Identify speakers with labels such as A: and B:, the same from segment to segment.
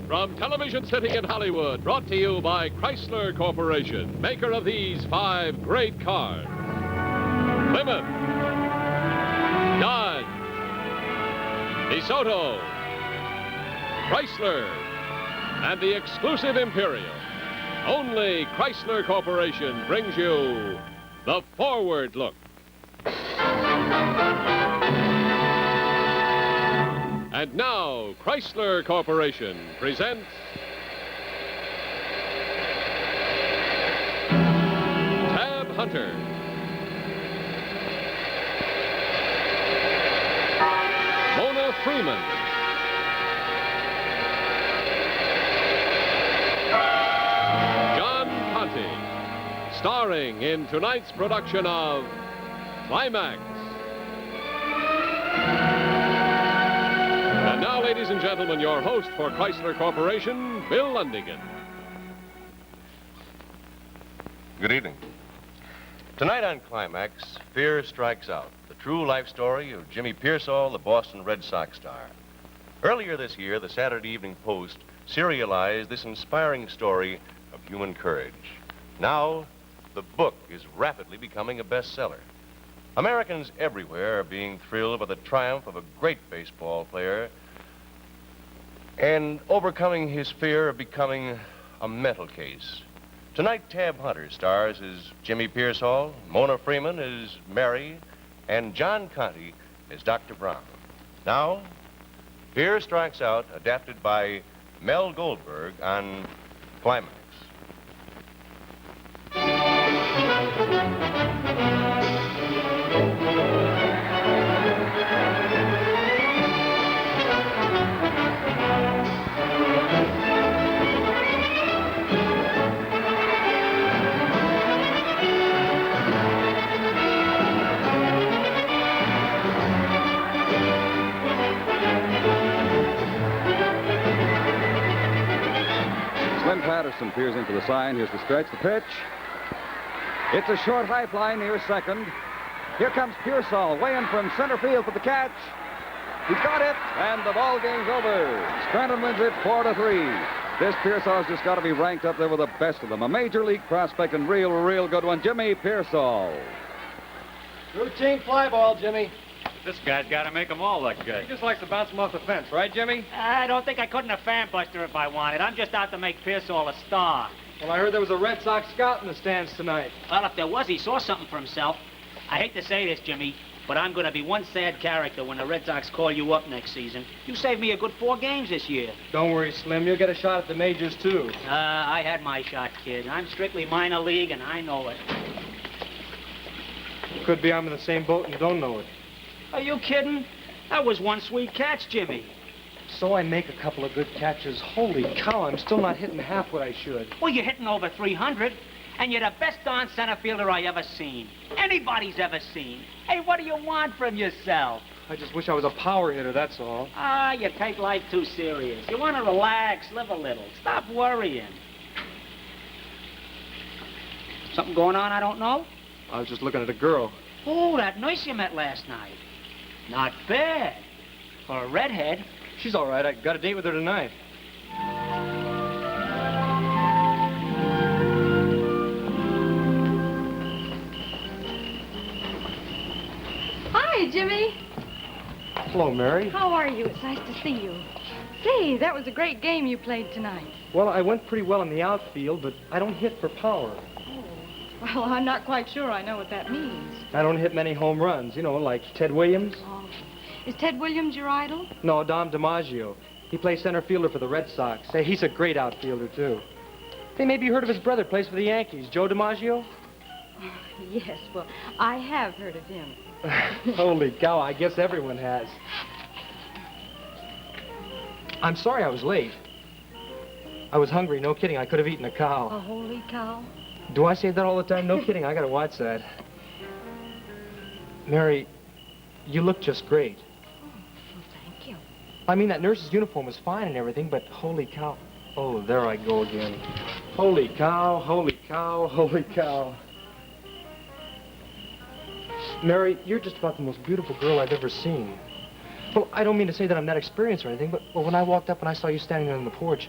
A: From Television City in Hollywood, brought to you by Chrysler Corporation, maker of these 5 great cars. Plymouth, Dodge, DeSoto, Chrysler, and the exclusive Imperial. Only Chrysler Corporation brings you the Forward Look. And now, Chrysler Corporation presents Tab Hunter. Mona Freeman. John Conte, starring in tonight's production of CLIMAX. And now, ladies and gentlemen, your host for Chrysler Corporation, Bill Lundigan.
B: Good evening. Tonight on Climax, Fear Strikes Out, the true life story of Jimmy Piersall, the Boston Red Sox star. Earlier this year, the Saturday Evening Post serialized this inspiring story of human courage. Now, the book is rapidly becoming a bestseller. Americans everywhere are being thrilled by the triumph of a great baseball player and overcoming his fear of becoming a mental case. Tonight, Tab Hunter stars as Jimmy Piersall, Mona Freeman as Mary, and John Conte as Dr. Brown. Now, Fear Strikes Out, adapted by Mel Goldberg on Climax.
C: Patterson peers into the sign. Here's the stretch, the pitch. It's a short high fly near second. Here comes Piersall, way in from center field for the catch. He's got it, and the ball game's over. Scranton wins it 4-3. This Piersall's just got to be ranked up there with the best of them. A major league prospect and real good one, Jimmy Piersall.
D: Routine fly ball, Jimmy.
E: This guy's got to make them all look good.
D: He just likes to bounce them off the fence, right, Jimmy?
F: I don't think I couldn't have fan buster if I wanted. I'm just out to make Piersall a star.
D: Well, I heard there was a Red Sox scout in the stands tonight.
F: Well, if there was, he saw something for himself. I hate to say this, Jimmy, but I'm going to be one sad character when the Red Sox call you up next season. You saved me a good 4 games this year.
D: Don't worry, Slim. You'll get a shot at the majors, too.
F: I had my shot, kid. I'm strictly minor league, and I know it.
D: Could be I'm in the same boat and you don't know it.
F: Are you kidding? That was one sweet catch, Jimmy.
D: So I make a couple of good catches. Holy cow, I'm still not hitting half what I should.
F: Well, you're hitting over 300, and you're the best darn center fielder I ever seen. Anybody's ever seen. Hey, what do you want from yourself?
D: I just wish I was a power hitter, that's all.
F: You take life too serious. You want to relax, live a little. Stop worrying. Something going on I don't know?
D: I was just looking at a girl.
F: Oh, that nurse you met last night. Not bad. For a redhead.
D: She's all right. I got a date with her tonight.
G: Hi, Jimmy.
D: Hello, Mary.
G: How are you? It's nice to see you. Say, that was a great game you played tonight.
D: Well, I went pretty well in the outfield, but I don't hit for power.
G: Well, I'm not quite sure I know what that means.
D: I don't hit many home runs, you know, like Ted Williams.
G: Oh. Is Ted Williams your idol?
D: No, Dom DiMaggio. He plays center fielder for the Red Sox. Say, he's a great outfielder, too. Say, maybe you heard of his brother, plays for the Yankees, Joe DiMaggio?
G: Yes, well, I have heard of him.
D: Holy cow, I guess everyone has. I'm sorry I was late. I was hungry, no kidding. I could have eaten a cow.
G: A holy cow?
D: Do I say that all the time? No kidding, I gotta watch that. Mary, you look just great.
G: Oh, well, thank you.
D: I mean, that nurse's uniform was fine and everything, but holy cow. Oh, there I go again. Holy cow, holy cow, holy cow. Mary, you're just about the most beautiful girl I've ever seen. Well, I don't mean to say that I'm that experienced or anything, but when I walked up and I saw you standing on the porch,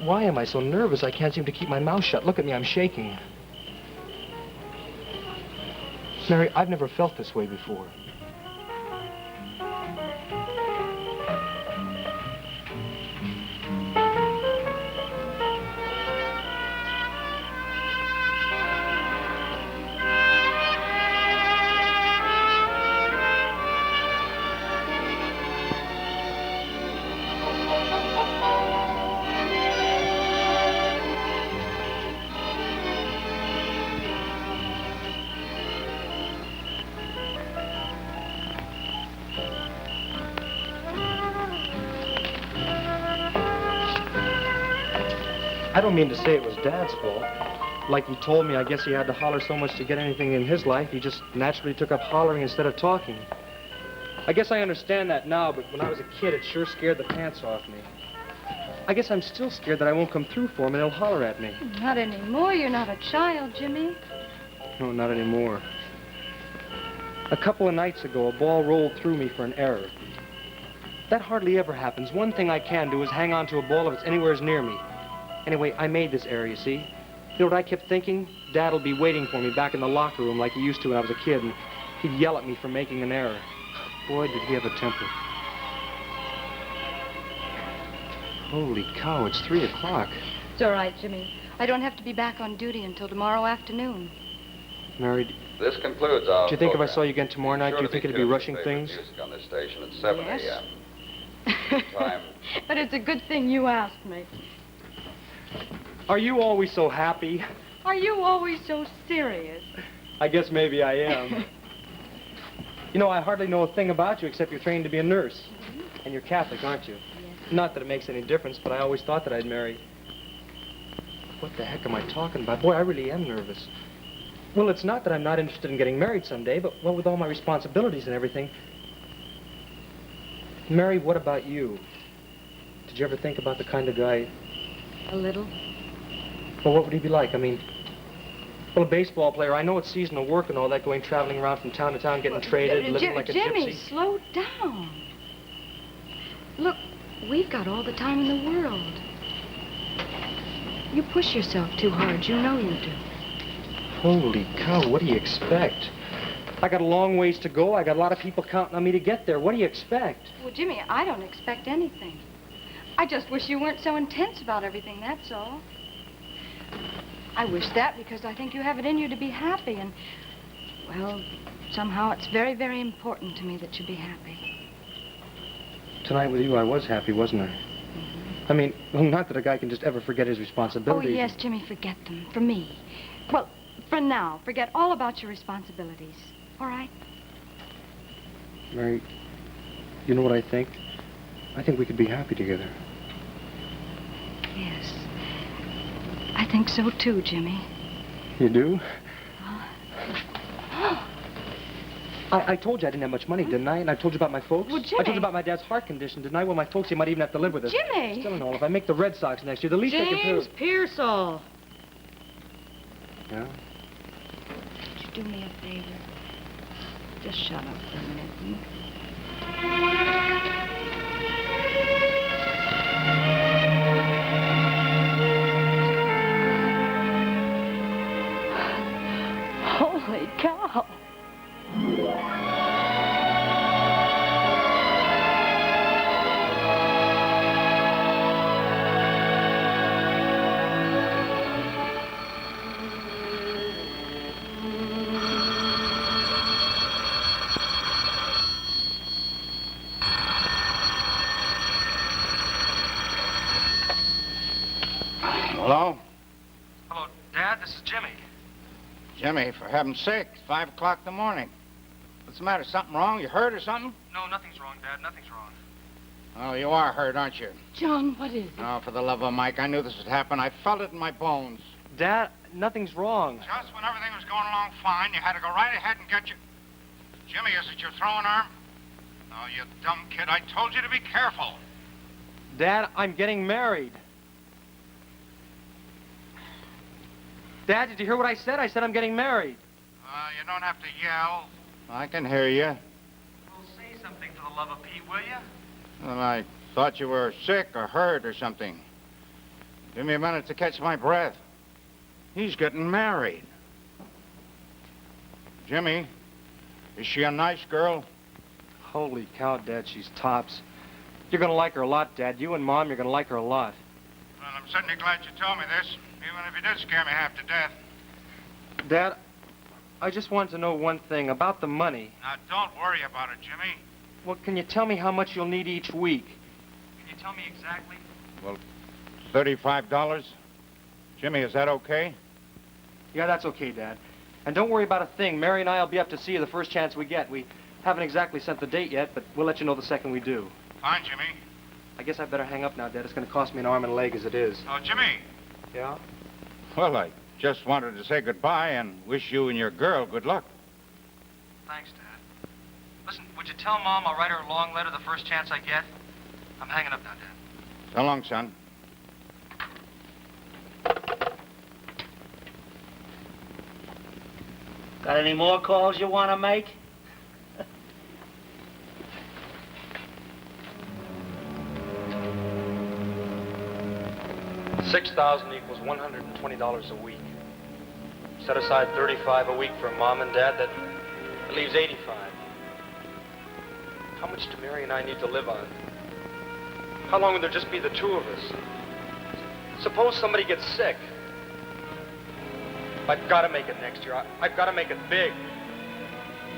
D: why am I so nervous I can't seem to keep my mouth shut? Look at me, I'm shaking. Mary, I've never felt this way before. I don't mean to say it was Dad's fault. Like he told me, I guess he had to holler so much to get anything in his life, he just naturally took up hollering instead of talking. I guess I understand that now, but when I was a kid, it sure scared the pants off me. I guess I'm still scared that I won't come through for him and he'll holler at me.
G: Not anymore. You're not a child, Jimmy.
D: No, not anymore. A couple of nights ago, a ball rolled through me for an error. That hardly ever happens. One thing I can do is hang on to a ball if it's anywhere near me. Anyway, I made this error, you see. You know what I kept thinking? Dad'll be waiting for me back in the locker room like he used to when I was a kid, and he'd yell at me for making an error. Boy, did he have a temper. Holy cow, it's 3 o'clock.
G: It's all right, Jimmy. I don't have to be back on duty until tomorrow afternoon.
D: Mary,
C: This concludes our
D: do you think if I
C: program.
D: saw you again tomorrow night, do you think it'd be rushing things?
C: Music on this station at 7
G: Yes.
C: a.m. Time.
G: But it's a good thing you asked me.
D: Are you always so happy?
G: Are you always so serious?
D: I guess maybe I am. You know, I hardly know a thing about you except you're trained to be a nurse. And you're Catholic, aren't you?
G: Yes.
D: Not that it makes any difference, but I always thought that I'd marry. What the heck am I talking about? Boy, I really am nervous. Well, it's not that I'm not interested in getting married someday, but, well, with all my responsibilities and everything. Mary, what about you? Did you ever think about the kind of guy...
G: A little.
D: Well, what would he be like? I mean, well, a baseball player. I know it's seasonal work and all that, going traveling around from town to town, getting traded, living like a
G: Jimmy,
D: gypsy.
G: slow down. Look, we've got all the time in the world. You push yourself too hard. You know you do.
D: Holy cow, what do you expect? I got a long ways to go. I got a lot of people counting on me to get there. What do you expect?
G: Well, Jimmy, I don't expect anything. I just wish you weren't so intense about everything, that's all. I wish that because I think you have it in you to be happy, and, well, somehow it's very, very important to me that you be happy.
D: Tonight with you, I was happy, wasn't I? I mean, well, not that a guy can just ever forget his
G: Oh,
D: responsibilities.
G: yes, Jimmy, forget them. For me. Well, for now, forget all about your responsibilities. All right?
D: Mary, you know what I think? I think we could be happy together.
G: Yes. I think so, too, Jimmy.
D: You do? I told you I didn't have much money, didn't I? And I told you about my folks?
G: Well,
D: I told
G: Jimmy.
D: you about my dad's heart condition, didn't I? Well, my folks, they might even have to live with us.
G: Jimmy!
D: Still and all, if I make the Red Sox next year, the least I can do...
G: James Piersall.
D: Yeah?
G: Would you do me a favor? Just shut up for a minute, hmm? Holy cow.
H: Hello?
D: Hello, Dad, this is Jimmy.
H: Jimmy, for heaven's sake, it's 5 o'clock in the morning. What's the matter? Something wrong? You hurt or something?
D: No, nothing's wrong, Dad, nothing's wrong.
H: Oh, you are hurt, aren't you?
G: John, what is it?
H: Oh, for the love of Mike, I knew this would happen. I felt it in my bones.
D: Dad, nothing's wrong.
H: Just when everything was going along fine, you had to go right ahead and get your... Jimmy, is it your throwing arm? Oh, you dumb kid, I told you to be careful.
D: Dad, I'm getting married. Dad, did you hear what I said? I said I'm getting married.
H: You don't have to yell. I can hear you.
D: Well, say
I: something for the love of Pete, will you?
H: Well, I thought you were sick or hurt or something. Give me a minute to catch my breath. He's getting married. Jimmy, is she a nice girl?
D: Holy cow, Dad, she's tops. You're gonna like her a lot, Dad. You and Mom, you're gonna like her a lot.
H: Well, I'm certainly glad you told me this, even if you did scare me half to death.
D: Dad, I just wanted to know one thing about the money.
H: Now, don't worry about it, Jimmy.
D: Well, can you tell me how much you'll need each week?
I: Can you tell me exactly?
H: Well, $35. Jimmy, is that okay?
D: Yeah, that's okay, Dad. And don't worry about a thing. Mary and I will be up to see you the first chance we get. We haven't exactly set the date yet, but we'll let you know the second we do.
H: Fine, Jimmy.
D: I guess I better hang up now, Dad. It's going to cost me an arm and a leg as it is.
H: Oh, Jimmy.
D: Yeah?
H: Well, I just wanted to say goodbye and wish you and your girl good luck.
D: Thanks, Dad. Listen, would you tell Mom I'll write her a long letter the first chance I get? I'm hanging up now, Dad.
H: So long, son.
F: Got any more calls you want to make?
D: $6,000 equals $120 a week. Set aside $35 a week for Mom and Dad. That leaves $85. How much do Mary and I need to live on? How long will there just be the two of us? Suppose somebody gets sick. I've got to make it next year. I've got to make it big.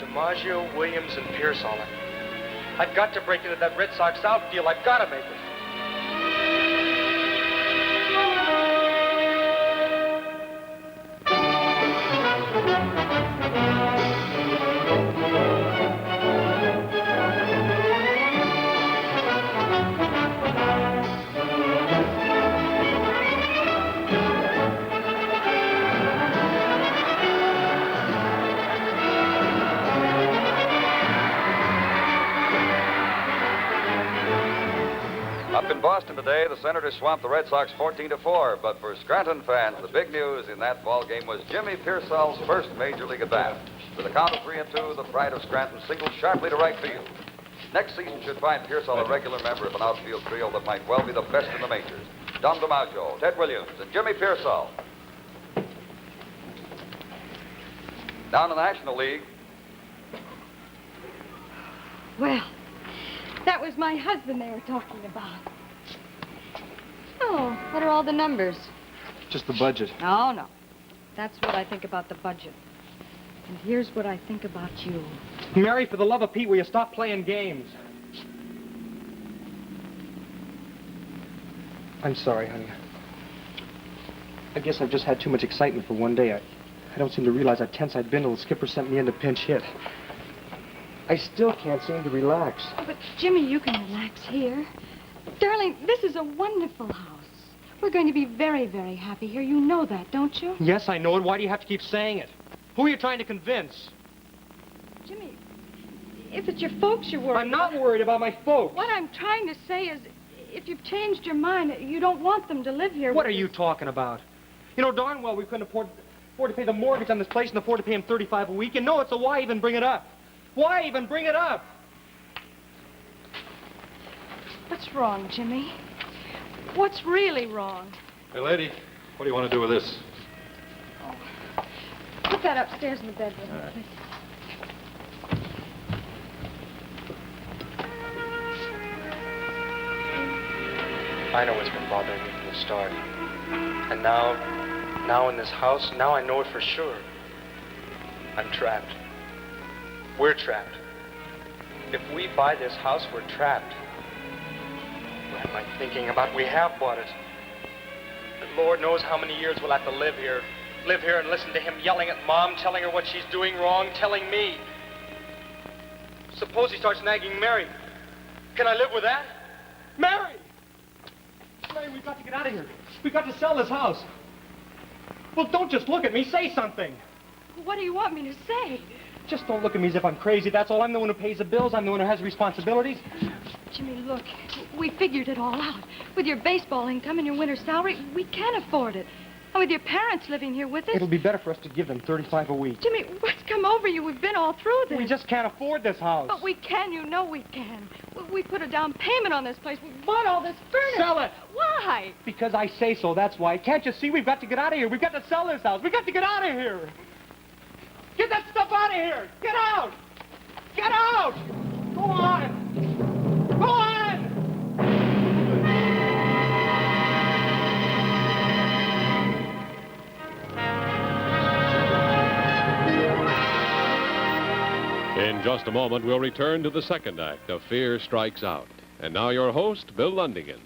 D: DiMaggio, Williams, and Piersall. I've got to break into that Red Sox outfield. I've got to make it.
C: Up in Boston today, the Senators swamped the Red Sox 14-4. But for Scranton fans, the big news in that ball game was Jimmy Piersall's first major league at bat. With a count of 3-2, the pride of Scranton singled sharply to right field. Next season should find Piersall a regular member of an outfield trio that might well be the best in the majors. Don DiMaggio, Ted Williams, and Jimmy Piersall. Down in the National League.
G: Well, that was my husband they were talking about. Oh, what are all the numbers?
D: Just the budget.
G: No, no. That's what I think about the budget. And here's what I think about you.
D: Mary, for the love of Pete, will you stop playing games? I'm sorry, honey. I guess I've just had too much excitement for one day. I don't seem to realize how tense I'd been till the skipper sent me in to pinch hit. I still can't seem to relax.
G: Oh, but, Jimmy, you can relax here. Darling, this is a wonderful house. We're going to be very, very happy here. You know that, don't you?
D: Yes, I know it. Why do you have to keep saying it? Who are you trying to convince?
G: Jimmy, if it's your folks you're worried
D: I'm not worried about my folks.
G: What I'm trying to say is, if you've changed your mind, you don't want them to live here.
D: What are you talking about? You know darn well we couldn't afford to pay the mortgage on this place and afford to pay him $35 a week. You know it, so why even bring it up? Why even bring it up?
G: What's wrong, Jimmy? What's really wrong?
A: Hey, lady, what do you want to do with this?
G: Put that upstairs in the bedroom.
A: All right.
G: Please.
D: I know what's been bothering me from the start. And now in this house, now I know it for sure. I'm trapped. We're trapped. If we buy this house, we're trapped. What am I thinking about? We have bought it. The Lord knows how many years we'll have to live here. Live here and listen to him yelling at Mom, telling her what she's doing wrong, telling me. Suppose he starts nagging Mary. Can I live with that? Mary! Mary, we've got to get out of here. We've got to sell this house. Well, don't just look at me. Say something.
G: What do you want me to say?
D: Just don't look at me as if I'm crazy. That's all. I'm the one who pays the bills. I'm the one who has responsibilities.
G: Jimmy, look, we figured it all out. With your baseball income and your winter salary, we can afford it. And with your parents living here with us.
D: It'll be better for us to give them $35 a week.
G: Jimmy, what's come over you? We've been all through this.
D: We just can't afford this house.
G: But we can, you know we can. We put a down payment on this place. We bought all this furniture.
D: Sell it.
G: Why?
D: Because I say so, that's why. Can't you see we've got to get out of here? We've got to sell this house. We've got to get out of here. Get that stuff out of here. Get out. Get out. Go on. Go on.
A: In just a moment, we'll return to the second act of Fear Strikes Out. And now your host, Bill Lundigan.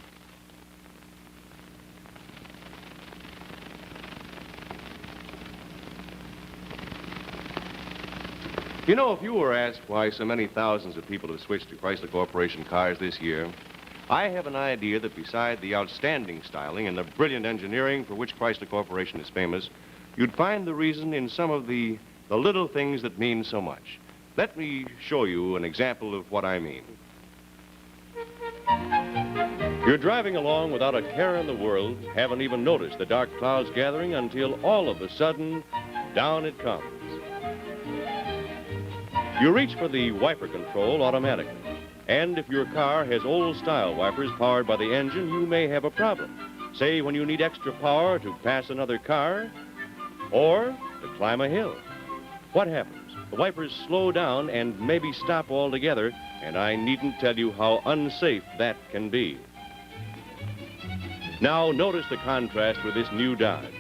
B: You know, if you were asked why so many thousands of people have switched to Chrysler Corporation cars this year, I have an idea that beside the outstanding styling and the brilliant engineering for which Chrysler Corporation is famous, you'd find the reason in some of the little things that mean so much. Let me show you an example of what I mean. You're driving along without a care in the world, haven't even noticed the dark clouds gathering until all of a sudden, down it comes. You reach for the wiper control automatically, and if your car has old-style wipers powered by the engine, you may have a problem. Say when you need extra power to pass another car or to climb a hill. What happens? The wipers slow down and maybe stop altogether, and I needn't tell you how unsafe that can be. Now, notice the contrast with this new Dodge.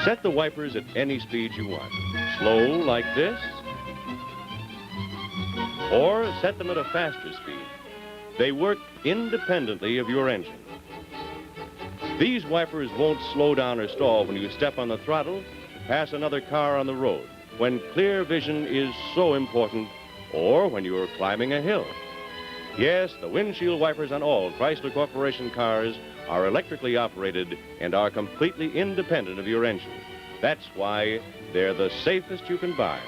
B: Set the wipers at any speed you want. Slow, like this, or set them at a faster speed. They work independently of your engine. These wipers won't slow down or stall when you step on the throttle, pass another car on the road, when clear vision is so important, or when you're climbing a hill. Yes, the windshield wipers on all Chrysler Corporation cars are electrically operated and are completely independent of your engine. That's why they're the safest you can buy.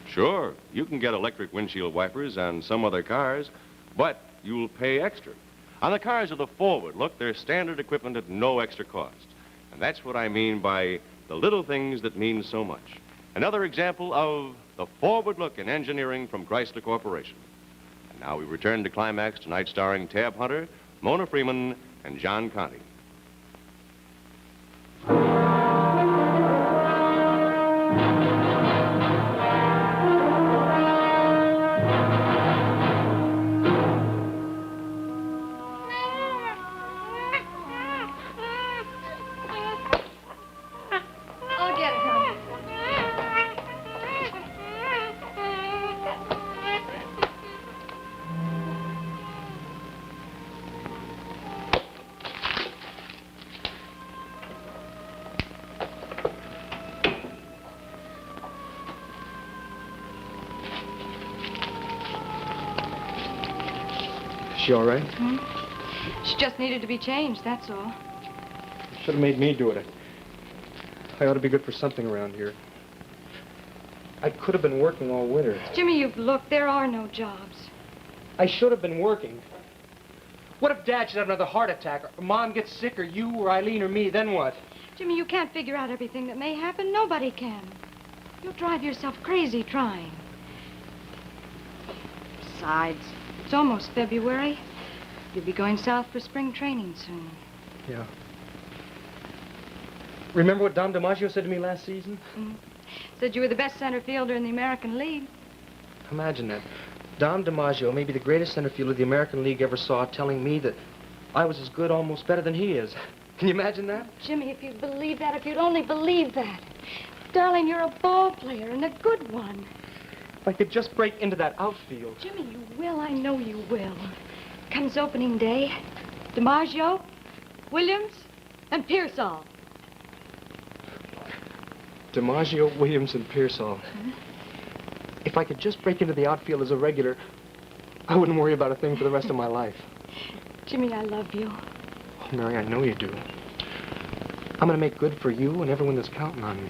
B: Sure, you can get electric windshield wipers on some other cars, but you'll pay extra. On the cars with a forward look, they're standard equipment at no extra cost. And that's what I mean by the little things that mean so much. Another example of the forward look in engineering from Chrysler Corporation. And now we return to Climax tonight, starring Tab Hunter, Mona Freeman, and John Conte.
G: I'll get it, honey.
D: She all right?
G: She just needed to be changed, that's all.
D: Should have made me do it. I ought to be good for something around here. I could have been working all winter.
G: Jimmy, you've looked. There are no jobs.
D: I should have been working. What if Dad should have another heart attack, or Mom gets sick, or you, or Eileen, or me, then what?
G: Jimmy, you can't figure out everything that may happen. Nobody can. You'll drive yourself crazy trying. Besides, it's almost February. You'll be going south for spring training soon.
D: Yeah. Remember what Dom DiMaggio said to me last season?
G: Said you were the best center fielder in the American League.
D: Imagine that. Dom DiMaggio may be the greatest center fielder the American League ever saw, telling me that I was as good, almost better than he is. Can you imagine that?
G: Jimmy, if you'd believe that, if you'd only believe that. Darling, you're a ball player and a good one.
D: If I could just break into that outfield.
G: Jimmy, you will. I know you will. Comes opening day. DiMaggio, Williams, and Piersall.
D: DiMaggio, Williams, and Piersall. If I could just break into the outfield as a regular, I wouldn't worry about a thing for the rest of my life.
G: Jimmy, I love you.
D: Oh, Mary, I know you do. I'm going to make good for you and everyone that's counting on me.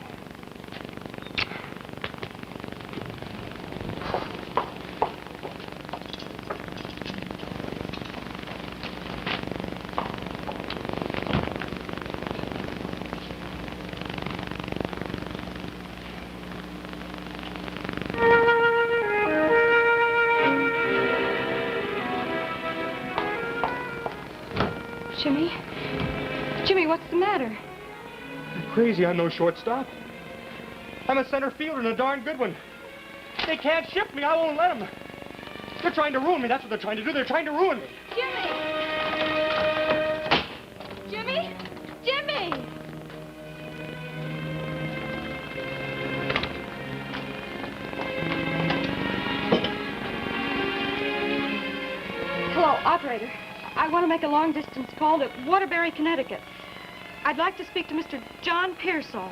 G: Jimmy? Jimmy, what's the matter?
D: I'm crazy. I'm no shortstop. I'm a center fielder and a darn good one. They can't ship me. I won't let them. They're trying to ruin me. That's what they're trying to do. They're trying to ruin me.
G: Jimmy! Jimmy? Jimmy! Hello, operator. I want to make a long-distance call to Waterbury, Connecticut. I'd like to speak to Mr. John Piersall.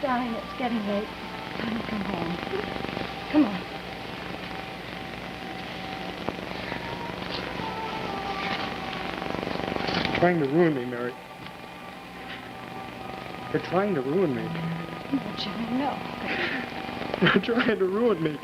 G: Darling, it's getting late. Time to come home. Come on.
D: They're trying to ruin me, Mary. They're trying to ruin me.
G: No, Jimmy, no.
D: They're trying to ruin me.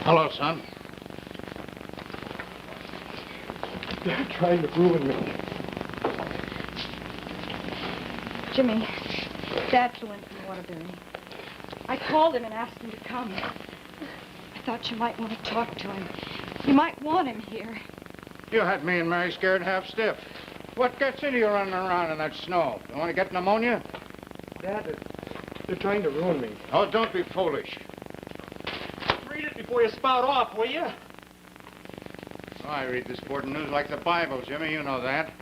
H: Hello, son.
D: They're trying to ruin me.
G: Jimmy, Dad flew in from Waterbury. I called him and asked him to come. I thought you might want to talk to him. You might want him here.
H: You had me and Mary scared half stiff. What gets into you running around in that snow? You want to get pneumonia?
D: Dad, they're trying to ruin me.
H: Oh, don't be foolish.
D: Read it before you spout off, will you?
H: Oh, I read the sporting news like the Bible, Jimmy. You know that.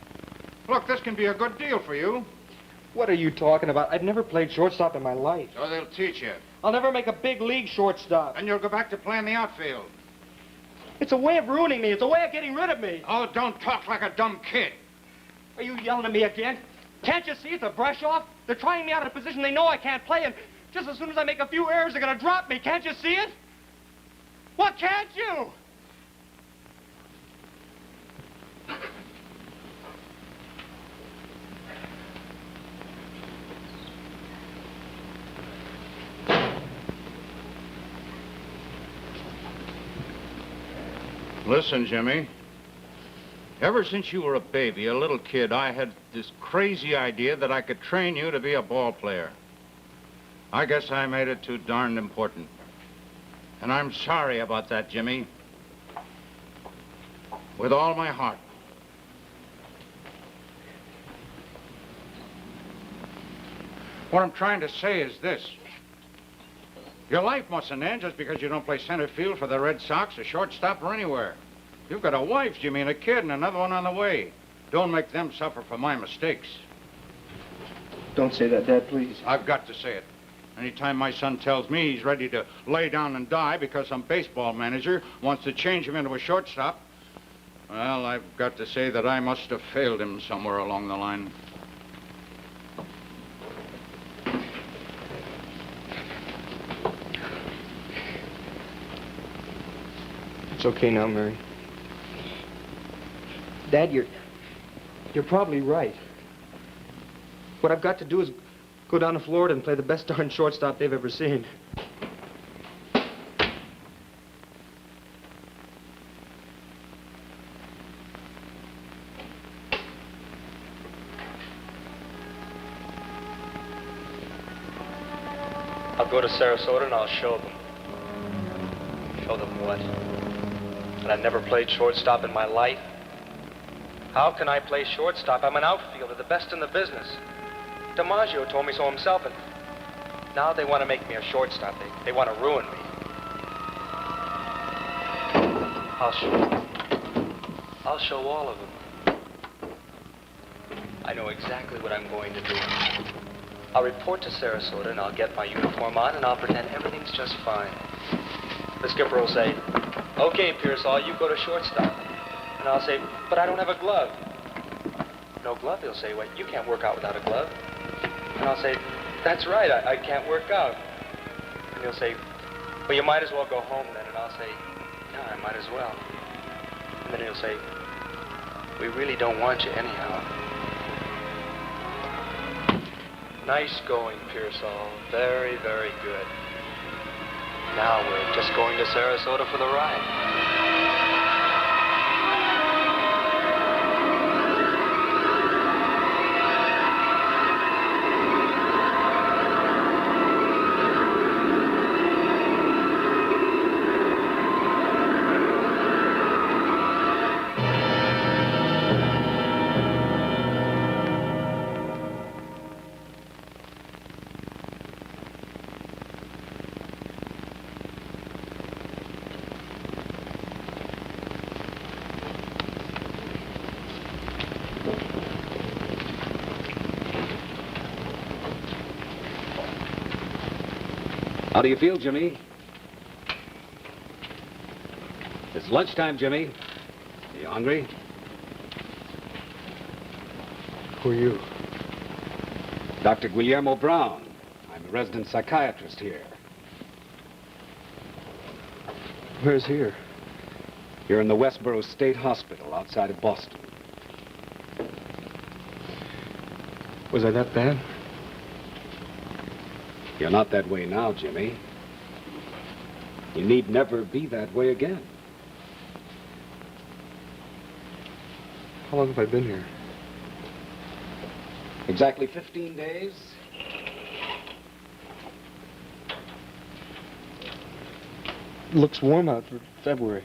H: Look, this can be a good deal for you.
D: What are you talking about? I've never played shortstop in my life.
H: So they'll teach you.
D: I'll never make a big league shortstop.
H: And you'll go back to playing the outfield.
D: It's a way of ruining me. It's a way of getting rid of me.
H: Oh, don't talk like a dumb kid.
D: Are you yelling at me again? Can't you see it's a brush off? They're trying me out of a position they know I can't play, and just as soon as I make a few errors, they're going to drop me. Can't you see it? What can't you?
H: Listen, Jimmy. Ever since you were a baby, a little kid, I had this crazy idea that I could train you to be a ball player. I guess I made it too darned important. And I'm sorry about that, Jimmy. With all my heart. What I'm trying to say is this. Your life mustn't end just because you don't play center field for the Red Sox or shortstop or anywhere. You've got a wife, Jimmy, and a kid, and another one on the way. Don't make them suffer for my mistakes.
D: Don't say that, Dad, please.
H: I've got to say it. Anytime my son tells me he's ready to lay down and die because some baseball manager wants to change him into a shortstop, well, I've got to say that I must have failed him somewhere along the line.
D: It's okay now, Mary. Dad, you're probably right. What I've got to do is go down to Florida and play the best darn shortstop they've ever seen.
J: I'll go to Sarasota and I'll show them. Show them what? And I've never played shortstop in my life. How can I play shortstop? I'm an outfielder, the best in the business. DiMaggio told me so himself, and now they want to make me a shortstop. They want to ruin me. I'll show them. I'll show all of them. I know exactly what I'm going to do. I'll report to Sarasota, and I'll get my uniform on, and I'll pretend everything's just fine. The skipper will say, "Okay, Piersall, you go to shortstop." And I'll say, "But I don't have a glove." "No glove?" He'll say, "Well, you can't work out without a glove." And I'll say, "That's right, I can't work out." And he'll say, "Well, you might as well go home then." And I'll say, "Yeah, I might as well." And then he'll say, "We really don't want you anyhow." Nice going, Piersall. Very, very good. Now we're just going to Sarasota for the ride.
C: How do you feel, Jimmy? It's lunchtime, Jimmy. Are you hungry?
D: Who are you?
C: Dr. Guillermo Brown. I'm a resident psychiatrist here.
D: Where's here?
C: You're in the Westboro State Hospital outside of Boston.
D: Was I that bad?
C: You're not that way now, Jimmy. You need never be that way again.
D: How long have I been here?
C: Exactly 15 days.
D: It looks warm out for February.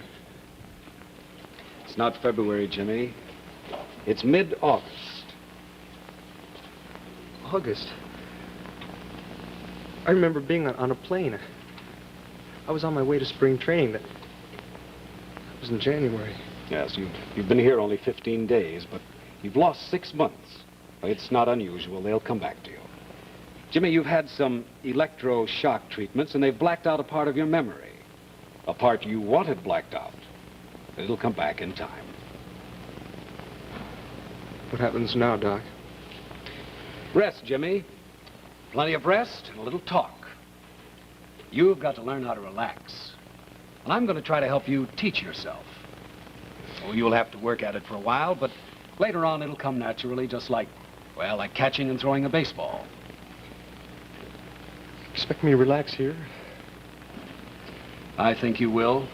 C: It's not February, Jimmy. It's mid-August.
D: August? I remember being on a plane. I was on my way to spring training. That was in January.
C: Yes, you've been here only 15 days, but you've lost 6 months. It's not unusual. They'll come back to you. Jimmy, you've had some electroshock treatments, and they've blacked out a part of your memory. A part you wanted blacked out. It'll come back in time.
D: What happens now, Doc?
C: Rest, Jimmy. Plenty of rest and a little talk. You've got to learn how to relax. And I'm going to try to help you teach yourself. Oh, you'll have to work at it for a while, but later on it'll come naturally, just like, well, like catching and throwing a baseball.
D: Expect me to relax here?
C: I think you will.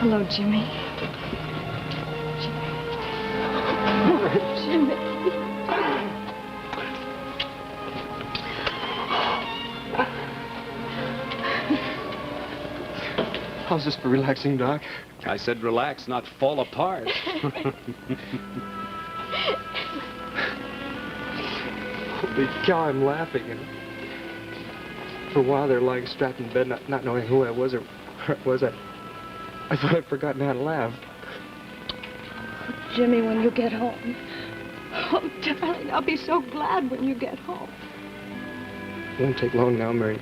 G: Hello, Jimmy. Jimmy.
D: How's this for relaxing, Doc?
C: I said relax, not fall apart.
D: Holy cow, I'm laughing. And for a while there, lying strapped in bed, not knowing who I was or where I was, I thought I'd forgotten how to laugh.
G: Jimmy, when you get home. Oh, darling, I'll be so glad when you get home.
D: It won't take long now, Mary.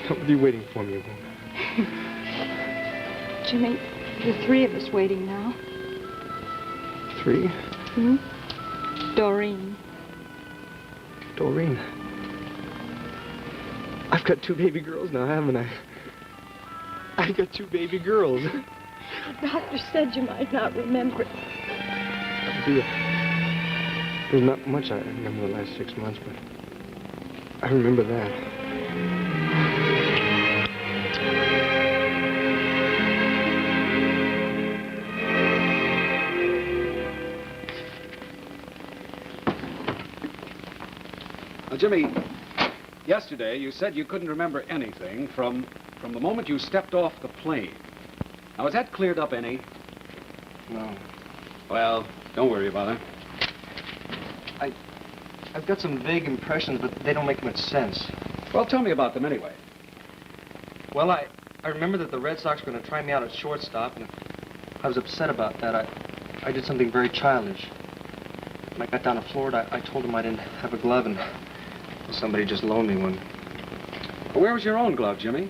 D: I'll be waiting for me.
G: Jimmy, there are 3 of us waiting now.
D: 3?
G: Hmm? Doreen.
D: Doreen. I've got 2 baby girls now, haven't I? I've got 2 baby girls.
G: The doctor said you might not remember it.
D: There's not much I remember the last 6 months, but I remember that.
C: Now, Jimmy, yesterday you said you couldn't remember anything from the moment you stepped off the plane. Now, has that cleared up any?
D: No.
C: Well, don't worry about it.
D: I've got some vague impressions, but they don't make much sense.
C: Well, tell me about them anyway.
D: Well, I remember that the Red Sox were going to try me out at shortstop, and I was upset about that. I did something very childish. When I got down to Florida, I told them I didn't have a glove, and somebody just loaned me one.
C: Well, where was your own glove, Jimmy?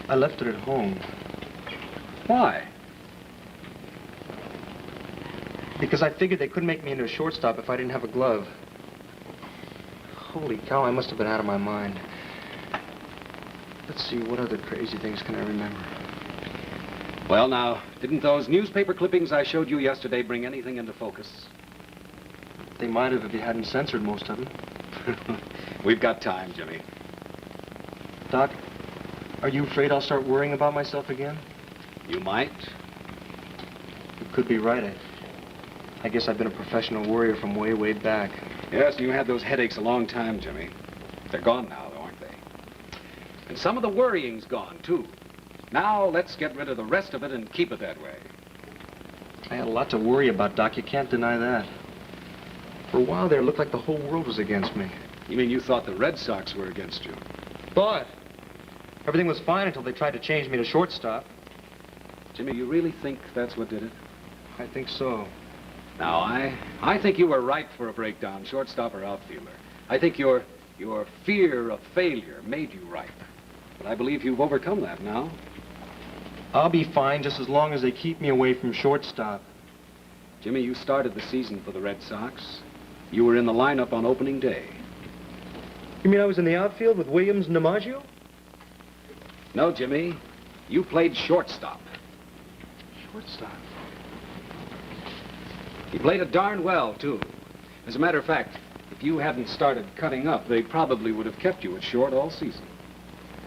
D: I left it at home.
C: Why?
D: Because I figured they couldn't make me into a shortstop if I didn't have a glove. Holy cow, I must have been out of my mind. Let's see, what other crazy things can I remember?
C: Well, now, didn't those newspaper clippings I showed you yesterday bring anything into focus?
D: They might have if you hadn't censored most of them.
C: We've got time, Jimmy.
D: Doc, are you afraid I'll start worrying about myself again?
C: You might.
D: You could be right. I guess I've been a professional worrier from way, way back.
C: Yes, you had those headaches a long time, Jimmy. They're gone now, though, aren't they? And some of the worrying's gone, too. Now, let's get rid of the rest of it and keep it that way.
D: I had a lot to worry about, Doc. You can't deny that. For a while there, it looked like the whole world was against me.
C: You mean you thought the Red Sox were against you?
D: But everything was fine until they tried to change me to shortstop.
C: Jimmy, you really think that's what did it?
D: I think so.
C: Now, I think you were ripe for a breakdown, shortstop or outfielder. I think your fear of failure made you ripe. But I believe you've overcome that now.
D: I'll be fine just as long as they keep me away from shortstop.
C: Jimmy, you started the season for the Red Sox. You were in the lineup on opening day.
D: You mean I was in the outfield with Williams and DiMaggio?
C: No, Jimmy. You played shortstop.
D: Shortstop?
C: You played it darn well, too. As a matter of fact, if you hadn't started cutting up, they probably would have kept you at short all season.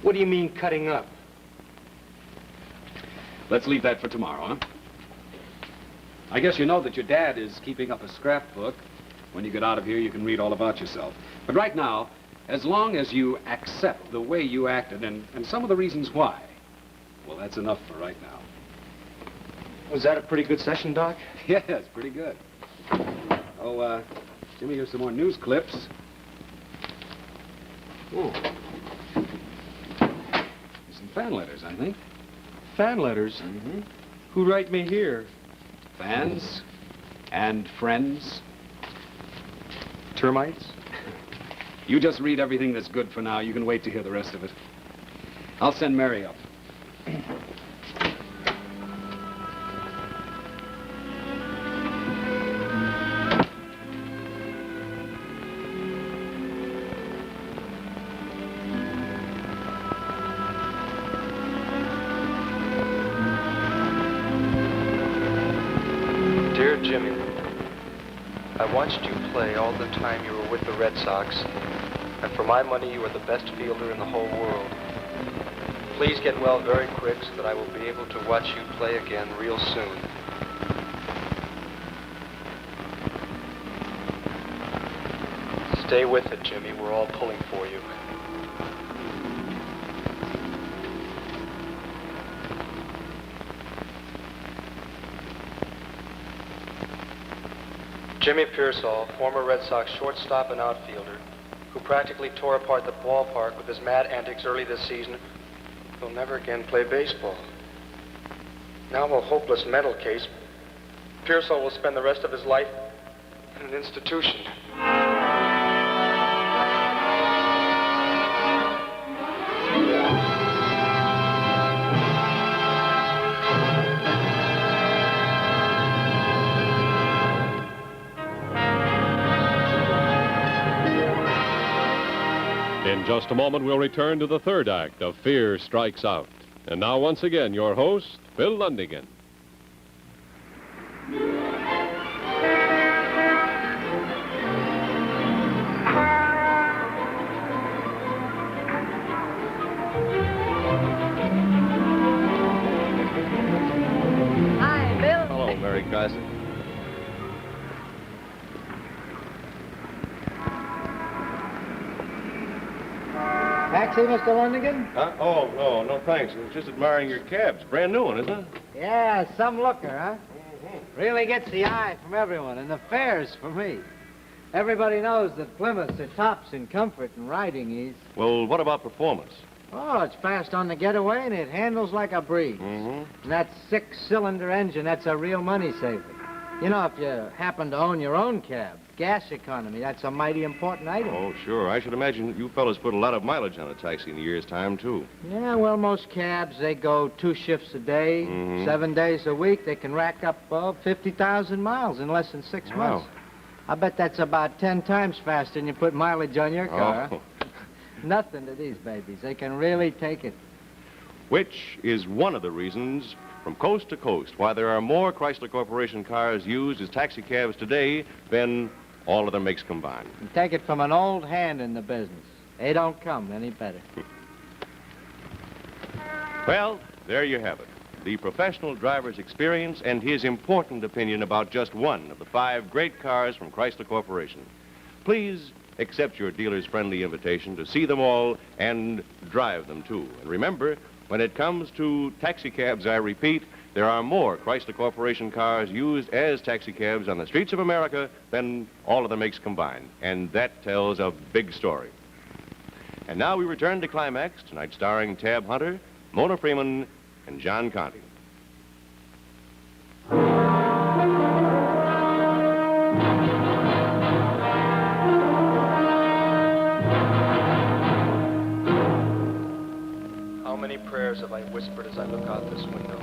D: What do you mean, cutting up?
C: Let's leave that for tomorrow, huh? I guess you know that your dad is keeping up a scrapbook. When you get out of here, you can read all about yourself. But right now, as long as you accept the way you acted and some of the reasons why, well, that's enough for right now.
D: Was that a pretty good session, Doc?
C: Yeah, it's pretty good. Oh, Jimmy, here's some more news clips. Oh. Some fan letters, I think.
D: Fan letters?
C: Mm-hmm.
D: Who write me here?
C: Fans and friends.
D: Termites?
C: You just read everything that's good for now. You can wait to hear the rest of it. I'll send Mary up.
J: Dear Jimmy, I watched you play all the time you were with the Red Sox, and for my money, you are the best fielder in the whole world. Please get well very quick so that I will be able to watch you play again real soon. Stay with it, Jimmy. We're all pulling for you. Jimmy Piersall, former Red Sox shortstop and outfielder, who practically tore apart the ballpark with his mad antics early this season, will never again play baseball. Now a hopeless mental case, Piersall will spend the rest of his life in an institution.
A: In just a moment, we'll return to the third act of Fear Strikes Out. And now, once again, your host, Bill Lundigan.
G: Hi, Bill.
B: Hello, Mary Carson.
K: Taxi, Mr. Lundigan?
B: Huh? Oh, no, thanks. I was just admiring your cabs. Brand new one, isn't it?
K: Yeah, some looker, huh? Really gets the eye from everyone, and the fares for me. Everybody knows that Plymouths are tops in comfort and riding ease.
B: Well, what about performance?
K: Oh, it's fast on the getaway, and it handles like a breeze. And that six-cylinder engine, that's a real money saver. You know, if you happen to own your own cab, gas economy, that's a mighty important item.
B: Oh, sure. I should imagine you fellas put a lot of mileage on a taxi in a year's time, too.
K: Yeah, well, most cabs, they go 2 shifts a day, 7 days a week. They can rack up 50,000 miles in less than 6 months. I bet that's about 10 times faster than you put mileage on your car.
B: Oh.
K: Nothing to these babies. They can really take it.
B: Which is one of the reasons from coast to coast why there are more Chrysler Corporation cars used as taxi cabs today than all other makes combined.
K: You take it from an old hand in the business. They don't come any better.
B: Well, there you have it. The professional driver's experience and his important opinion about just one of the 5 great cars from Chrysler Corporation. Please accept your dealer's friendly invitation to see them all and drive them, too. And remember, when it comes to taxi cabs, I repeat, there are more Chrysler Corporation cars used as taxi cabs on the streets of America than all of the makes combined. And that tells a big story. And now we return to Climax, tonight starring Tab Hunter, Mona Freeman, and John Conte.
J: How many prayers have I whispered as I look out this window?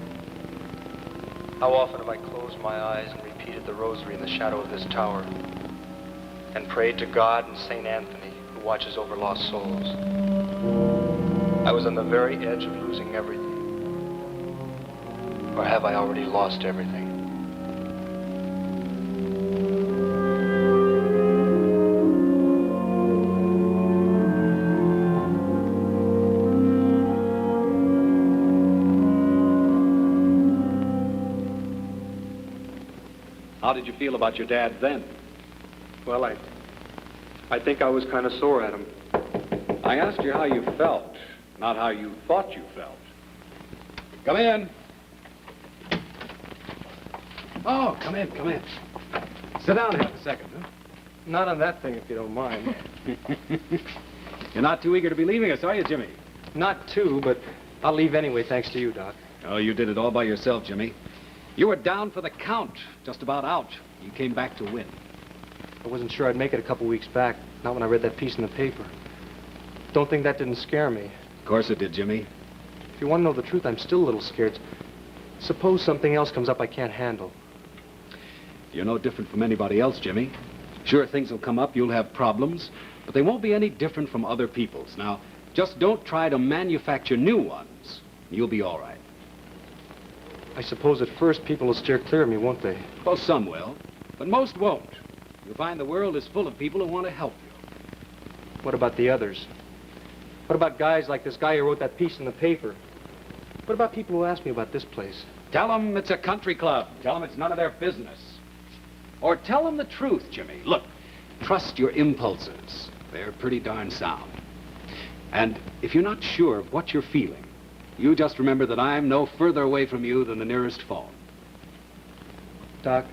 J: How often have I closed my eyes and repeated the rosary in the shadow of this tower and prayed to God and St. Anthony, who watches over lost souls? I was on the very edge of losing everything. Or have I already lost everything?
L: How did you feel about your dad then?
D: Well, I think I was kind of sore at him.
L: I asked you how you felt, not how you thought you felt. Come in. Oh, come in, come in. Sit down here a second, huh?
D: Not on that thing, if you don't mind.
L: You're not too eager to be leaving us, are you, Jimmy?
D: Not too, but I'll leave anyway, thanks to you, Doc.
L: Oh, you did it all by yourself, Jimmy. You were down for the count, just about out. You came back to win.
D: I wasn't sure I'd make it a couple weeks back, not when I read that piece in the paper. Don't think that didn't scare me.
L: Of course it did, Jimmy.
D: If you want to know the truth, I'm still a little scared. Suppose something else comes up I can't handle.
L: You're no different from anybody else, Jimmy. Sure, things will come up, you'll have problems, but they won't be any different from other people's. Now, just don't try to manufacture new ones. You'll be all right.
D: I suppose at first people will steer clear of me, won't they?
L: Well, some will, but most won't. You'll find the world is full of people who want to help you.
D: What about the others? What about guys like this guy who wrote that piece in the paper? What about people who ask me about this place?
L: Tell them it's a country club. Tell them it's none of their business. Or tell them the truth, Jimmy. Look, trust your impulses. They're pretty darn sound. And if you're not sure of what you're feeling, you just remember that I'm no further away from you than the nearest phone.
D: Doc,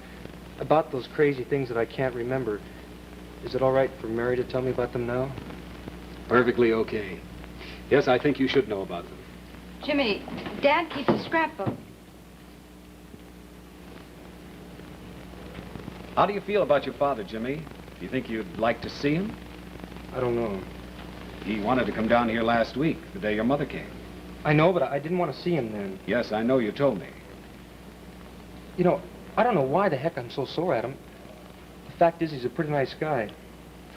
D: about those crazy things that I can't remember, is it all right for Mary to tell me about them now?
L: Perfectly okay. Yes, I think you should know about them.
G: Jimmy, Dad keeps a scrapbook.
L: How do you feel about your father, Jimmy? Do you think you'd like to see him?
D: I don't know.
L: He wanted to come down here last week, the day your mother came.
D: I know, but I didn't want to see him then.
L: Yes, I know you told me.
D: You know, I don't know why the heck I'm so sore at him. The fact is, he's a pretty nice guy.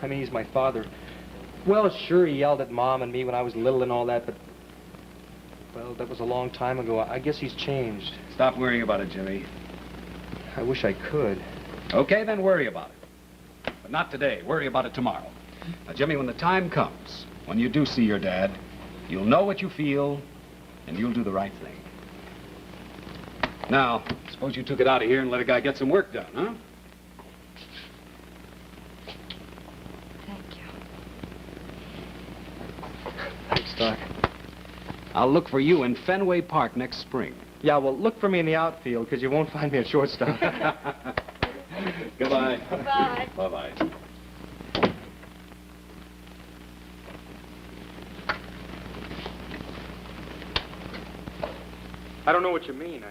D: I mean, he's my father. Well, sure, he yelled at Mom and me when I was little and all that, but... well, that was a long time ago. I guess he's changed.
L: Stop worrying about it, Jimmy.
D: I wish I could.
L: Okay, then worry about it. But not today. Worry about it tomorrow. Now, Jimmy, when the time comes, when you do see your dad, you'll know what you feel, and you'll do the right thing. Now, suppose you took it out of here and let a guy get some work done, huh?
G: Thank you.
D: Thanks, Doc.
L: I'll look for you in Fenway Park next spring.
D: Yeah, well, look for me in the outfield, because you won't find me at shortstop.
L: Goodbye.
G: Bye.
L: Bye-bye.
D: I don't know what you mean.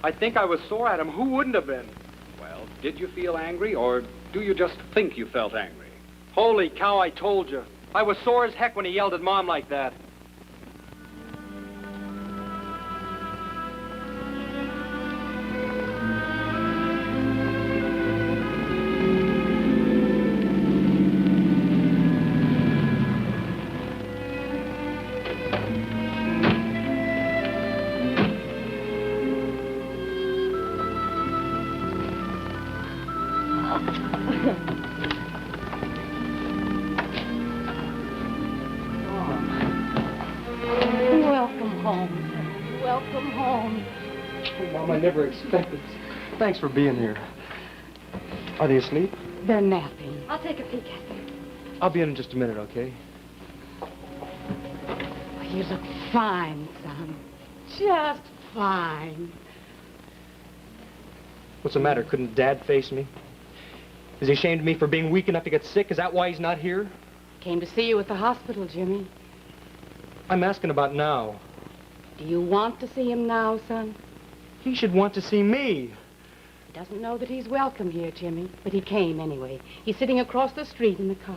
D: I think I was sore at him. Who wouldn't have been?
L: Well, did you feel angry, or do you just think you felt angry?
D: Holy cow, I told you. I was sore as heck when he yelled at Mom like that. I never expected. Thanks for being here. Are they asleep?
M: They're napping.
G: I'll take a peek at them.
D: I'll be in just a minute, okay?
M: You look fine, son. Just fine.
D: What's the matter? Couldn't Dad face me? Is he ashamed of me for being weak enough to get sick? Is that why he's not here?
M: Came to see you at the hospital, Jimmy.
D: I'm asking about now.
M: Do you want to see him now, son?
D: He should want to see me.
M: He doesn't know that he's welcome here, Jimmy, but he came anyway. He's sitting across the street in the car.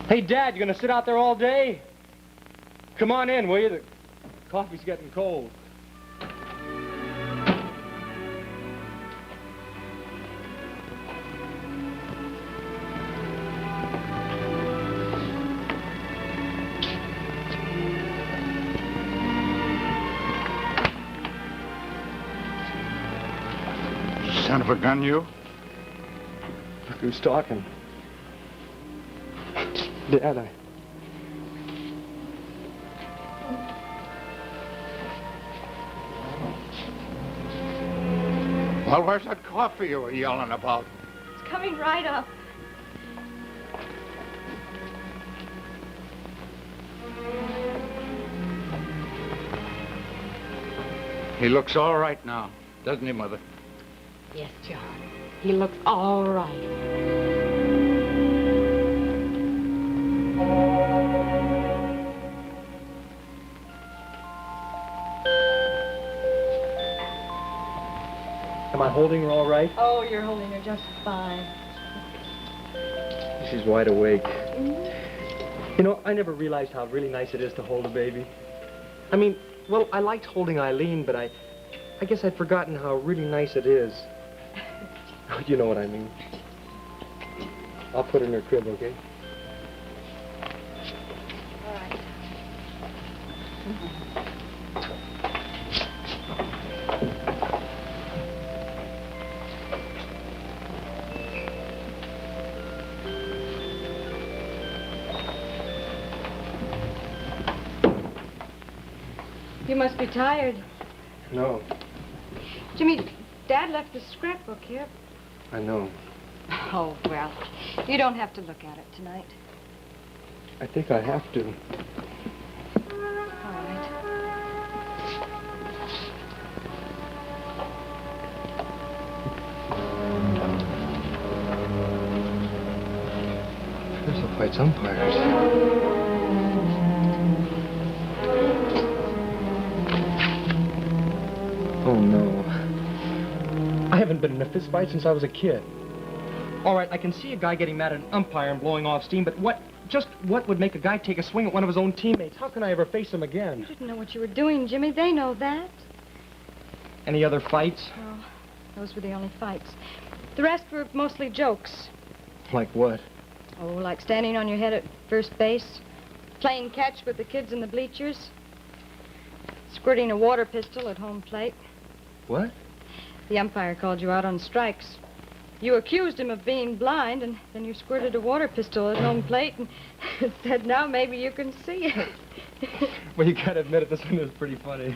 D: Hey, Dad, you gonna sit out there all day? Come on in, will you? The coffee's getting cold.
H: Son of a gun, you?
D: Look who's talking. Dad,
H: Well, where's that coffee you were yelling about?
G: It's coming right up.
H: He looks all right now, doesn't he, Mother?
M: Yes, John. He looks all right.
D: Am I holding her all right?
G: Oh, you're holding her just fine.
D: She's wide awake. Mm-hmm. You know, I never realized how really nice it is to hold a baby. I mean, well, I liked holding Eileen, but I guess I'd forgotten how really nice it is. You know what I mean. I'll put her in her crib, okay?
G: All right. You must be tired.
D: No,
G: Jimmy, Dad left the scrapbook here.
D: I know.
G: Oh, well, you don't have to look at it tonight.
D: I think I have to.
G: All right.
D: Piersall fights umpires. Oh, no. I haven't been in a fist fight since I was a kid. All right, I can see a guy getting mad at an umpire and blowing off steam, but what would make a guy take a swing at one of his own teammates? How can I ever face him again?
G: You didn't know what you were doing, Jimmy. They know that.
D: Any other fights?
G: Oh, those were the only fights. The rest were mostly jokes.
D: Like what?
G: Oh, like standing on your head at first base, playing catch with the kids in the bleachers, squirting a water pistol at home plate.
D: What?
G: The umpire called you out on strikes. You accused him of being blind, and then you squirted a water pistol at home plate and said, now maybe you can see it.
D: Well, you gotta admit it, this one is pretty funny.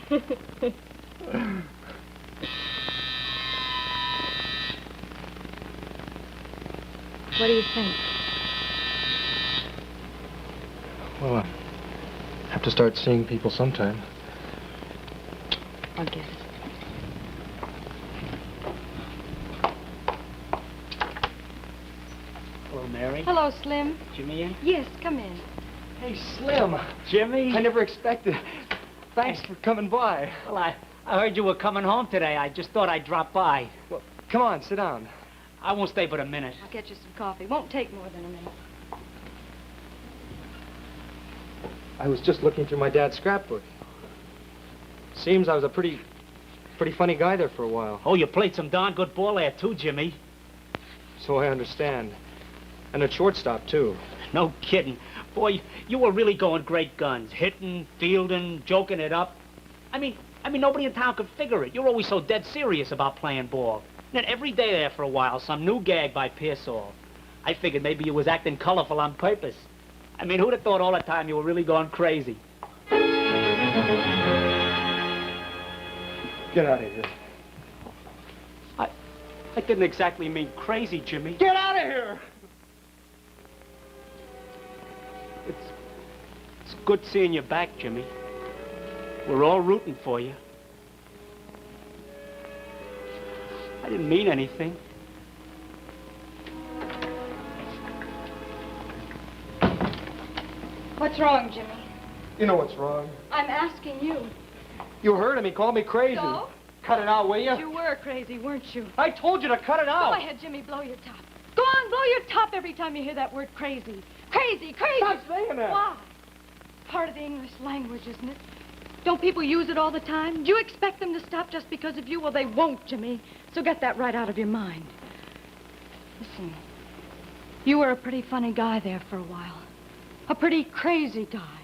G: What do you think?
D: Well, Have to start seeing people sometime.
G: I'll get it.
F: Hello, Mary.
G: Hello, Slim.
F: Jimmy in?
G: Yes, come in.
D: Hey, Slim.
F: Jimmy?
D: I never expected. Thanks for coming by.
F: Well, I heard you were coming home today. I just thought I'd drop by.
D: Well, come on, sit down.
F: I won't stay but a minute.
G: I'll get you some coffee. Won't take more than a minute.
D: I was just looking through my dad's scrapbook. Seems I was a pretty funny guy there for a while.
F: Oh, you played some darn good ball there, too, Jimmy.
D: So I understand. And at shortstop, too.
F: No kidding. Boy, you were really going great guns. Hitting, fielding, joking it up. I mean, nobody in town could figure it. You're always so dead serious about playing ball. And then every day there for a while, some new gag by Piersall. I figured maybe you was acting colorful on purpose. I mean, who'd have thought all the time you were really going crazy?
D: Get out of here.
F: I didn't exactly mean crazy, Jimmy.
D: Get out of here!
F: It's good seeing you back, Jimmy. We're all rooting for you. I didn't mean anything.
G: What's wrong, Jimmy?
D: You know what's wrong.
G: I'm asking you.
D: You heard him. He called me crazy.
G: So?
D: Cut it out, will you?
G: You were crazy, weren't you?
D: I told you to cut it out.
G: Go ahead, Jimmy, blow your top. Go on, blow your top every time you hear that word crazy. Crazy, crazy.
D: Stop saying that.
G: Why? Part of the English language, isn't it? Don't people use it all the time? Do you expect them to stop just because of you? Well, they won't, Jimmy. So get that right out of your mind. Listen, you were a pretty funny guy there for a while. A pretty crazy guy.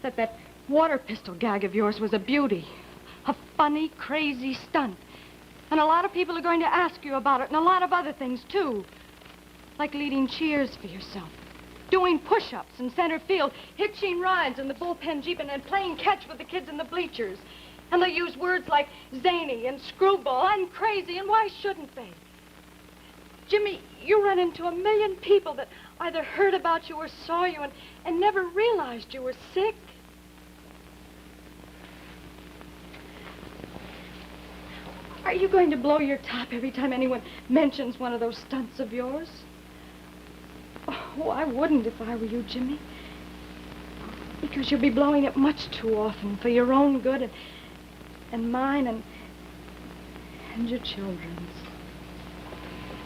G: That water pistol gag of yours was a beauty. A funny, crazy stunt. And a lot of people are going to ask you about it, and a lot of other things, too. Like leading cheers for yourself. Doing push-ups in center field, hitching rides in the bullpen jeep, and then playing catch with the kids in the bleachers. And they use words like zany and screwball and crazy, and why shouldn't they? Jimmy, you run into a million people that either heard about you or saw you and never realized you were sick. Are you going to blow your top every time anyone mentions one of those stunts of yours? Oh, I wouldn't if I were you, Jimmy. Because you'll be blowing it much too often for your own good and mine and your children's.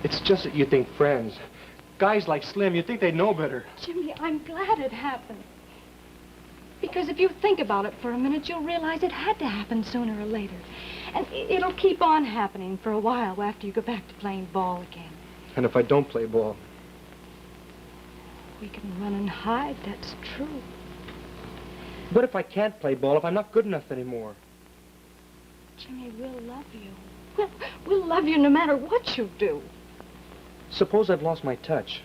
D: It's just that you think friends. Guys like Slim, you think they'd know better.
G: Jimmy, I'm glad it happened. Because if you think about it for a minute, you'll realize it had to happen sooner or later. And it'll keep on happening for a while after you go back to playing ball again.
D: And if I don't play ball?
G: We can run and hide, that's true.
D: But if I can't play ball, if I'm not good enough anymore?
G: Jimmy, we'll love you. We'll love you no matter what you do.
D: Suppose I've lost my touch.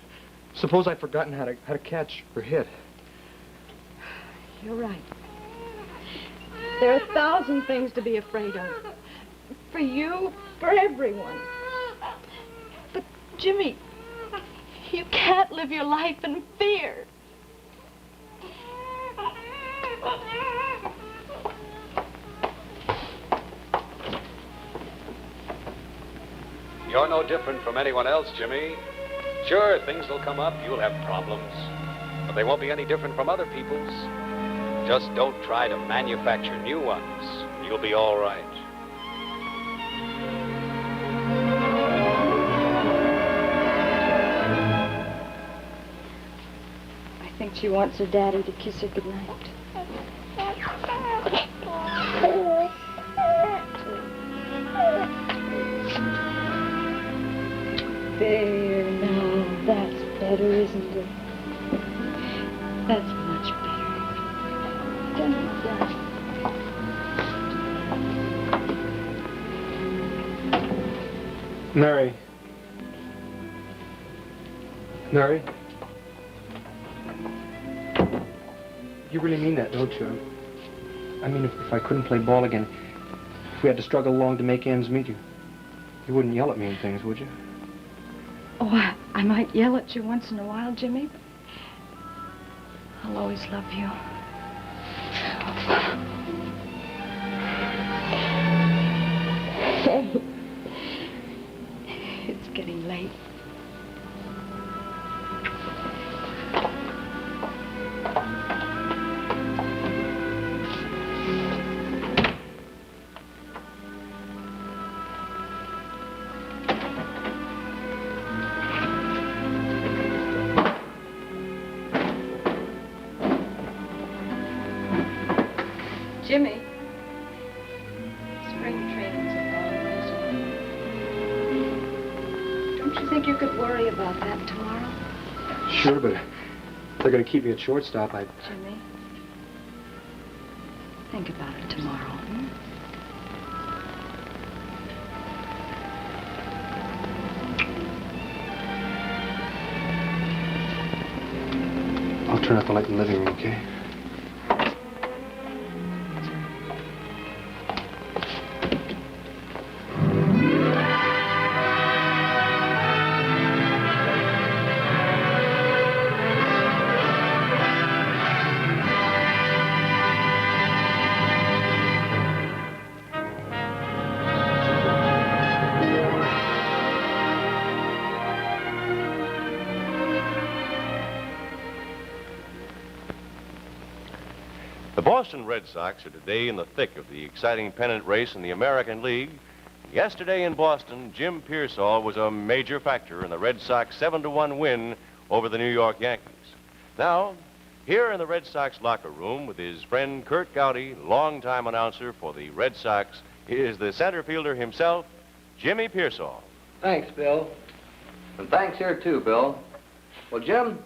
D: Suppose I've forgotten how to catch or hit.
G: You're right. There are 1,000 things to be afraid of. For you, for everyone. But, Jimmy, you can't live your life in fear.
L: You're no different from anyone else, Jimmy. Sure, things will come up, you'll have problems. But they won't be any different from other people's. Just don't try to manufacture new ones. You'll be all right.
G: I think she wants her daddy to kiss her goodnight. There, now, that's better, isn't it? That's much better. Don't cry.
D: Mary. Mary? You really mean that, don't you? I mean, if I couldn't play ball again, if we had to struggle along to make ends meet, you wouldn't yell at me and things, would you?
G: Oh, I might yell at you once in a while, Jimmy, but I'll always love you. It's getting late. Jimmy, spring training's a long ways away. Don't you think you could worry about that tomorrow?
D: Sure, but they're going to keep me at shortstop.
G: Jimmy, think about it tomorrow. Hmm?
D: I'll turn out the light in the living room, okay?
B: The Boston Red Sox are today in the thick of the exciting pennant race in the American League. Yesterday in Boston, Jim Piersall was a major factor in the Red Sox 7-1 win over the New York Yankees. Now, here in the Red Sox locker room with his friend Curt Gowdy, longtime announcer for the Red Sox, is the center fielder himself, Jimmy Piersall.
K: Thanks, Bill. And thanks here, too, Bill. Well, Jim,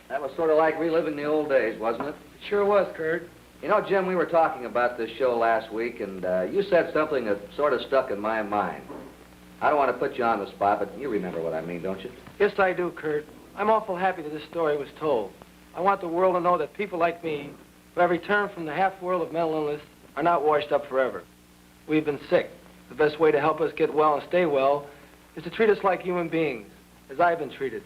K: that was sort of like reliving the old days, wasn't it?
D: It sure was, Kurt.
K: You know, Jim, we were talking about this show last week, and you said something that sort of stuck in my mind. I don't want to put you on the spot, but you remember what I mean, don't you?
D: Yes, I do, Kurt. I'm awful happy that this story was told. I want the world to know that people like me, who have returned from the half-world of mental illness, are not washed up forever. We've been sick. The best way to help us get well and stay well is to treat us like human beings, as I've been treated.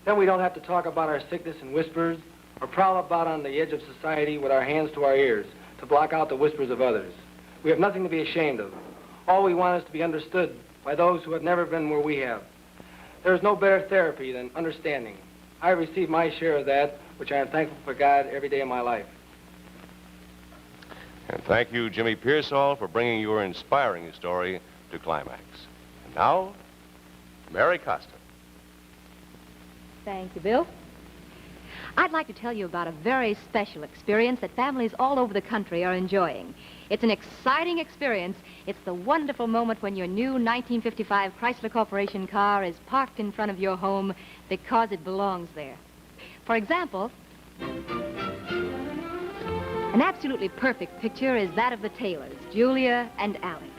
D: Then we don't have to talk about our sickness in whispers, or prowl about on the edge of society with our hands to our ears to block out the whispers of others. We have nothing to be ashamed of. All we want is to be understood by those who have never been where we have. There is no better therapy than understanding. I receive my share of that, which I am thankful for God every day of my life.
B: And thank you, Jimmy Piersall, for bringing your inspiring story to climax. And now, Mary Costa.
N: Thank you, Bill. I'd like to tell you about a very special experience that families all over the country are enjoying. It's an exciting experience. It's the wonderful moment when your new 1955 Chrysler Corporation car is parked in front of your home because it belongs there. For example, an absolutely perfect picture is that of the Taylors, Julia and Alec.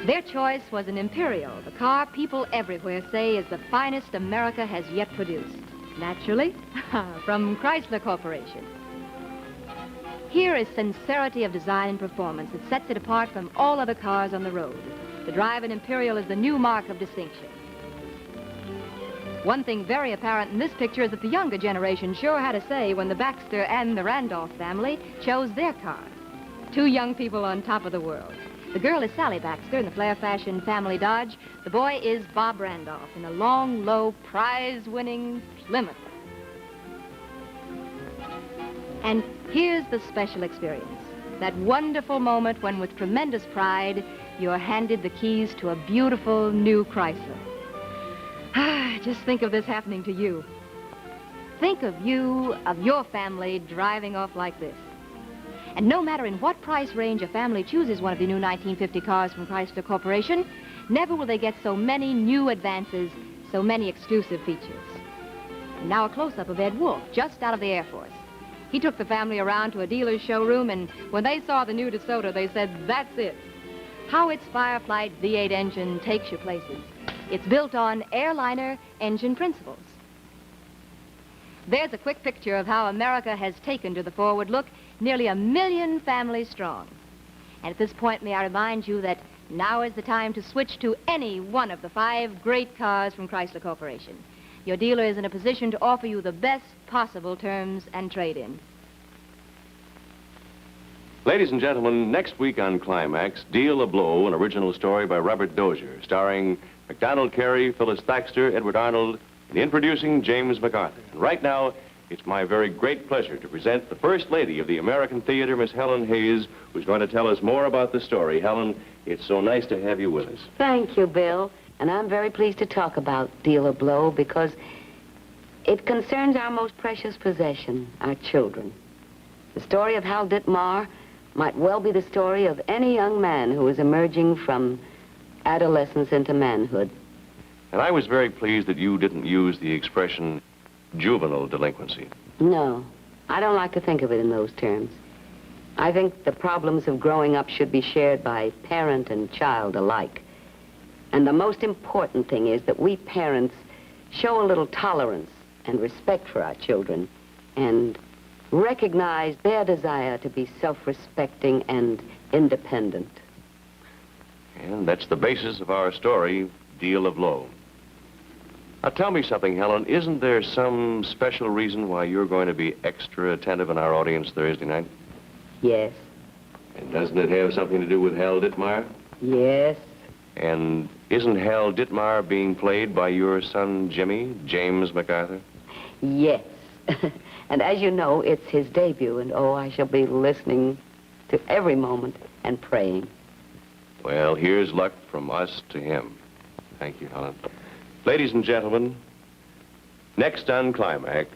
N: Their choice was an Imperial, the car people everywhere say is the finest America has yet produced. Naturally, from Chrysler Corporation. Here is sincerity of design and performance that sets it apart from all other cars on the road. To drive an Imperial is the new mark of distinction. One thing very apparent in this picture is that the younger generation sure had a say when the Baxter and the Randolph family chose their car. Two young people on top of the world. The girl is Sally Baxter in the Flair Fashion family Dodge. The boy is Bob Randolph in the long, low, prize-winning Plymouth. And here's the special experience. That wonderful moment when, with tremendous pride, you're handed the keys to a beautiful new Chrysler. Just think of this happening to you. Think of you, of your family, driving off like this. And no matter in what price range a family chooses one of the new 1950 cars from Chrysler Corporation, never will they get so many new advances, so many exclusive features. And now a close-up of Ed Wolf, just out of the Air Force. He took the family around to a dealer's showroom, and when they saw the new DeSoto, they said, that's it. How its Fireflight V8 engine takes you places. It's built on airliner engine principles. There's a quick picture of how America has taken to the forward look, nearly 1 million families strong. And at this point, may I remind you that now is the time to switch to any one of the 5 great cars from Chrysler Corporation. Your dealer is in a position to offer you the best possible terms and trade-in.
B: Ladies and gentlemen, next week on Climax, Deal a Blow, an original story by Robert Dozier, starring MacDonald Carey, Phyllis Thaxter, Edward Arnold, and introducing James MacArthur. And right now, it's my very great pleasure to present the First Lady of the American Theater, Miss Helen Hayes, who's going to tell us more about the story. Helen, it's so nice to have you with us.
O: Thank you, Bill. And I'm very pleased to talk about Deal a Blow because it concerns our most precious possession, our children. The story of Hal Dittmar might well be the story of any young man who is emerging from adolescence into manhood.
B: And I was very pleased that you didn't use the expression juvenile delinquency.
O: No, I don't like to think of it in those terms. I think the problems of growing up should be shared by parent and child alike. And the most important thing is that we parents show a little tolerance and respect for our children and recognize their desire to be self-respecting and independent.
B: And that's the basis of our story, Deal a Blow. Now, tell me something, Helen. Isn't there some special reason why you're going to be extra attentive in our audience Thursday night?
O: Yes.
B: And doesn't it have something to do with Hal Dittmar?
O: Yes.
B: And isn't Hal Dittmar being played by your son, Jimmy, James MacArthur?
O: Yes. And as you know, it's his debut, and oh, I shall be listening to every moment and praying.
B: Well, here's luck from us to him. Thank you, Helen. Ladies and gentlemen, next on Climax,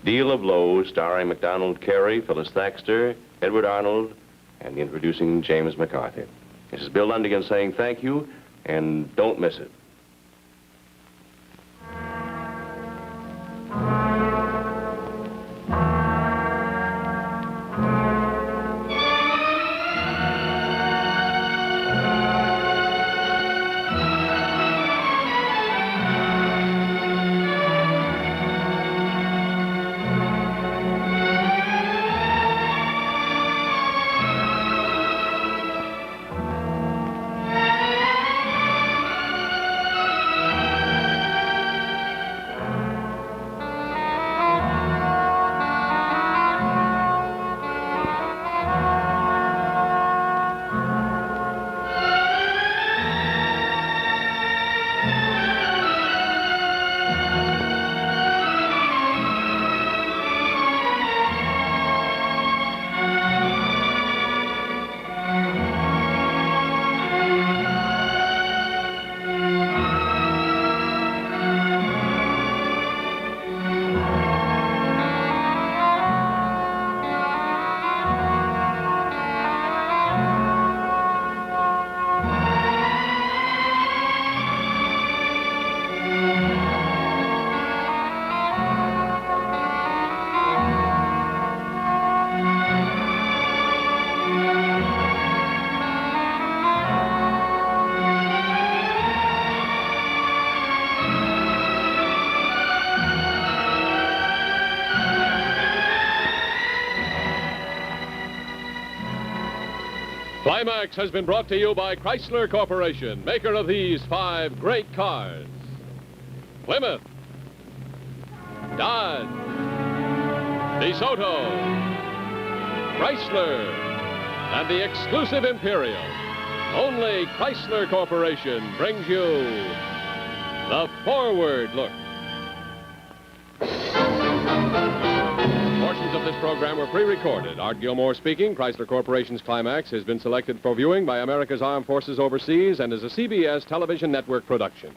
B: Deal a Blow, starring MacDonald Carey, Phyllis Thaxter, Edward Arnold, and introducing James MacArthur. This is Bill Lundigan saying thank you, and don't miss it.
A: Climax has been brought to you by Chrysler Corporation, maker of these 5 great cars. Plymouth, Dodge, DeSoto, Chrysler, and the exclusive Imperial. Only Chrysler Corporation brings you the Forward Look. Portions of this program were pre-recorded. Art Gilmore speaking. Chrysler Corporation's Climax has been selected for viewing by America's Armed Forces overseas and is a CBS television network production.